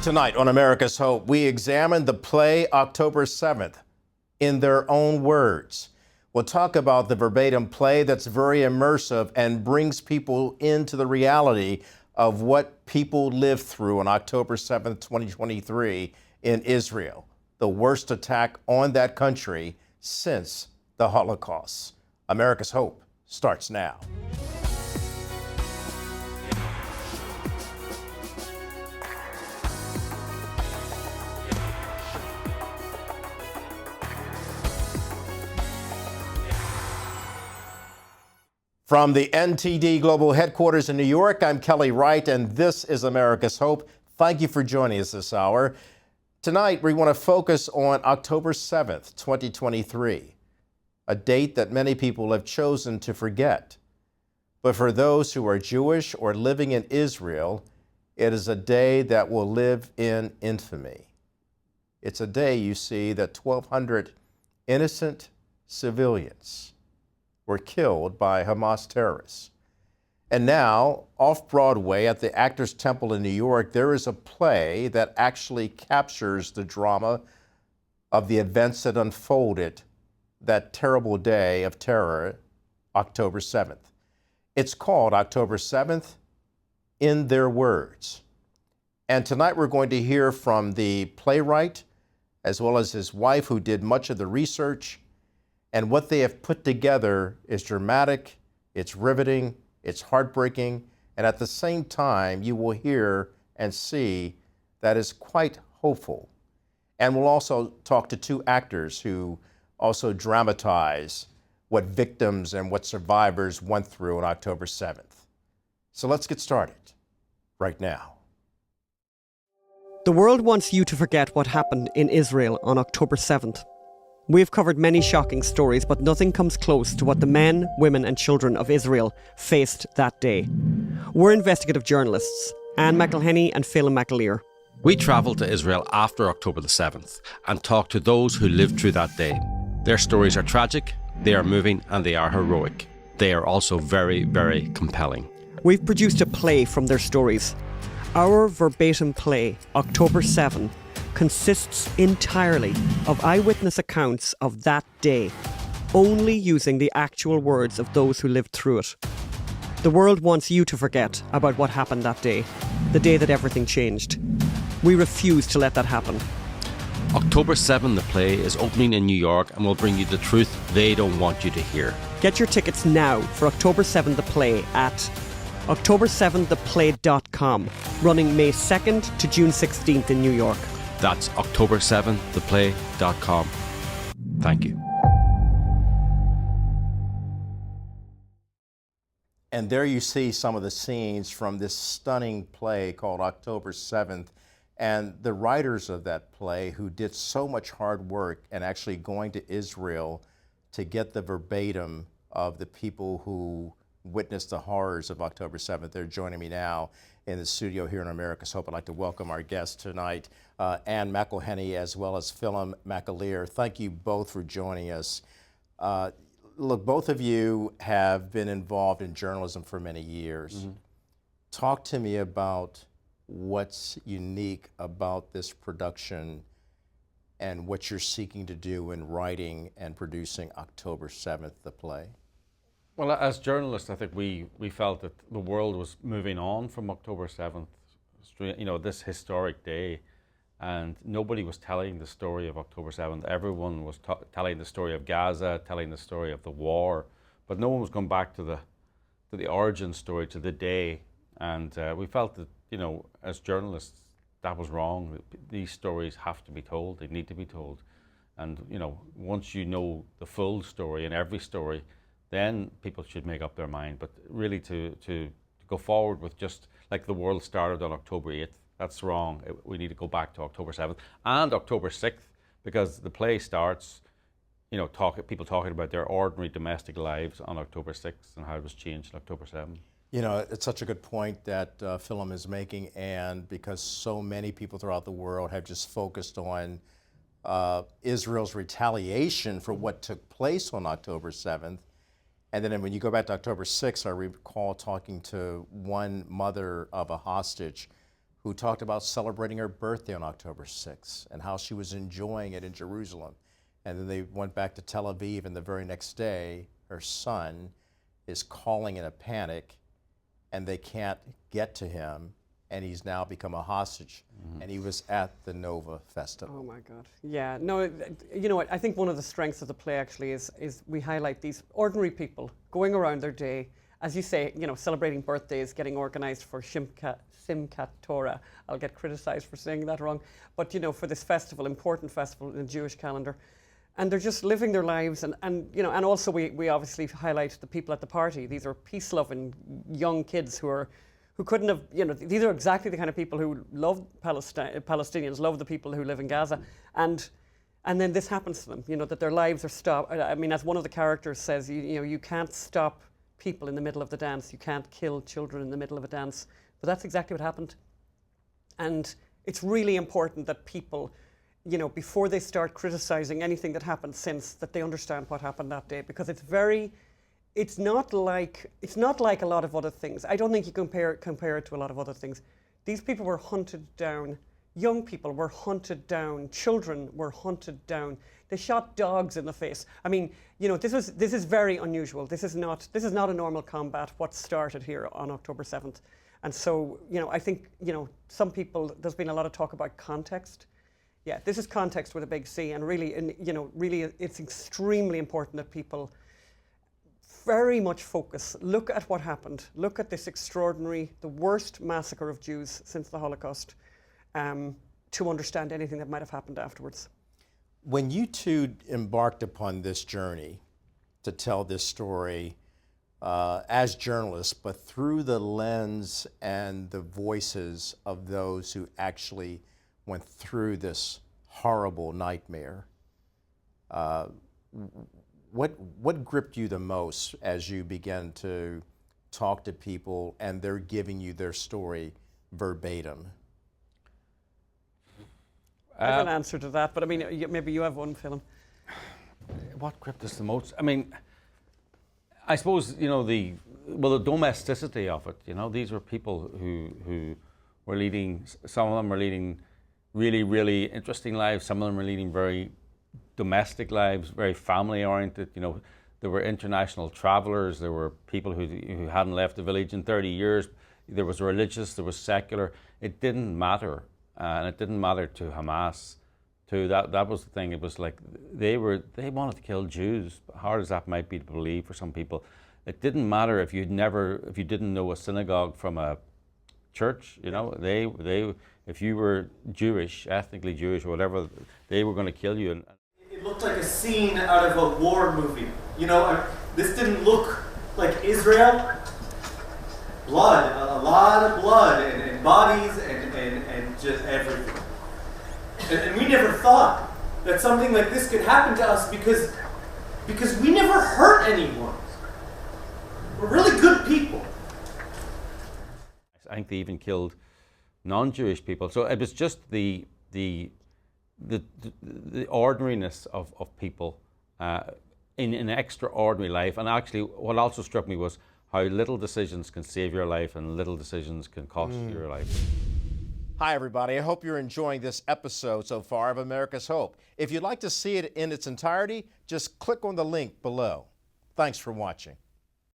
Tonight on America's Hope, we examine the play October 7th in their own words. We'll talk about the verbatim play that's very immersive and brings people into the reality of what people lived through on October 7th, 2023 in Israel, the worst attack on that country since the Holocaust. America's Hope starts now. From the NTD Global Headquarters in New York, I'm Kelly Wright, and this is America's Hope. Thank you for joining us this hour. Tonight, we want to focus on October 7th, 2023, a date that many people have chosen to forget. But for those who are Jewish or living in Israel, it is a day that will live in infamy. It's a day, you see, that 1,200 innocent civilians were killed by Hamas terrorists. And now, off-Broadway at the Actors Temple in New York, there is a play that actually captures the drama of the events that unfolded that terrible day of terror, October 7th. It's called October 7th, in their words. And tonight we're going to hear from the playwright, as well as his wife, who did much of the research. And what they have put together is dramatic, it's riveting, it's heartbreaking, and at the same time, you will hear and see that is quite hopeful. And we'll also talk to two actors who also dramatize what victims and what survivors went through on October 7th. So let's get started right now. The world wants you to forget what happened in Israel on October 7th. We've covered many shocking stories, but nothing comes close to what the men, women and children of Israel faced that day. We're investigative journalists, Anne McElhenney and Phelim McAleer. We travelled to Israel after October the 7th and talked to those who lived through that day. Their stories are tragic, they are moving and they are heroic. They are also very, very compelling. We've produced a play from their stories. Our verbatim play, October 7, consists entirely of eyewitness accounts of that day, only using the actual words of those who lived through it. The world wants you to forget about what happened that day, the day that everything changed. We refuse to let that happen. October 7, the play, is opening in New York and will bring you the truth they don't want you to hear. Get your tickets now for October 7, the play at october7theplay.com, running May 2nd to June 16th in New York. That's october7theplay.com. Thank you. And there you see some of the scenes from this stunning play called October 7th. And the writers of that play, who did so much hard work and actually going to Israel to get the verbatim of the people who witnessed the horrors of October 7th. They're joining me now in the studio here in America's Hope. I'd like to welcome our guests tonight, Anne McElhenney as well as Phelim McAleer. Thank you both for joining us. Look, both of you have been involved in journalism for many years. Mm-hmm. Talk to me about what's unique about this production and what you're seeking to do in writing and producing October 7th, the play. Well, as journalists, I think we felt that the world was moving on from October 7th, this historic day, and nobody was telling the story of October 7th. Everyone was telling the story of Gaza, telling the story of the war, but no one was going back to the origin story, to the day. And we felt that, as journalists, that was wrong. These stories have to be told. They need to be told. And, once you know the full story and every story, then people should make up their mind. But really to go forward with just like the world started on October 8th, that's wrong. We need to go back to October 7th and October 6th, because the play starts, people talking about their ordinary domestic lives on October 6th and how it was changed on October 7th. It's such a good point that Phelim is making, and because so many people throughout the world have just focused on Israel's retaliation for what took place on October 7th. And then when you go back to October 6th, I recall talking to one mother of a hostage who talked about celebrating her birthday on October 6th and how she was enjoying it in Jerusalem. And then they went back to Tel Aviv, and the very next day, her son is calling in a panic, and they can't get to him, and he's now become a hostage. And he was at the Nova Festival. Oh my God. Yeah, no, you know what, I think one of the strengths of the play actually is we highlight these ordinary people going around their day, as you say, you know, celebrating birthdays, getting organized for Simchat Torah. I'll get criticized for saying that wrong, but you know, for this festival, important festival in the Jewish calendar. And they're just living their lives, and you know, and also we obviously highlight the people at the party. These are peace-loving young kids who couldn't have, you know, these are exactly the kind of people who love Palestinians, love the people who live in Gaza, and then this happens to them, you know, that their lives are stopped. I mean, as one of the characters says, you know, you can't stop people in the middle of the dance, you can't kill children in the middle of a dance, but that's exactly what happened. And it's really important that people, you know, before they start criticizing anything that happened since, that they understand what happened that day, because it's not like a lot of other things. I don't think you compare it to a lot of other things. These people were hunted down. Young people were hunted down. Children were hunted down. They shot dogs in the face. I mean, you know, this is very unusual. This is not a normal combat, what started here on October 7th. And so, you know, I think, you know, some people, there's been a lot of talk about context. Yeah, this is context with a big C, and really, you know, really it's extremely important that people very much focus, look at what happened, look at this extraordinary, the worst massacre of Jews since the Holocaust, to understand anything that might have happened afterwards. When you two embarked upon this journey to tell this story as journalists, but through the lens and the voices of those who actually went through this horrible nightmare, what gripped you the most as you began to talk to people and they're giving you their story verbatim? I have an answer to that, but I mean, maybe you have one, Philip. What gripped us the most? I mean, I suppose, you know, the domesticity of it. You know, these were people who were leading. Some of them were leading really, really interesting lives. Some of them were leading very domestic lives, very family oriented. You know, there were international travelers. There were people who hadn't left the village in 30 years. There was religious. There was secular. It didn't matter, and it didn't matter to Hamas. That was the thing. It was like they wanted to kill Jews, hard as that might be to believe for some people. It didn't matter if you didn't know a synagogue from a church. You know, if you were Jewish, ethnically Jewish or whatever, they were going to kill you. It looked like a scene out of a war movie. You know, this didn't look like Israel. Blood, a lot of blood, and bodies, and just everything. And we never thought that something like this could happen to us because we never hurt anyone. We're really good people. I think they even killed non-Jewish people. So it was just the ordinariness of people in an extraordinary life. And actually, what also struck me was how little decisions can save your life and little decisions can cost your life. Hi, everybody. I hope you're enjoying this episode so far of America's Hope. If you'd like to see it in its entirety, just click on the link below. Thanks for watching.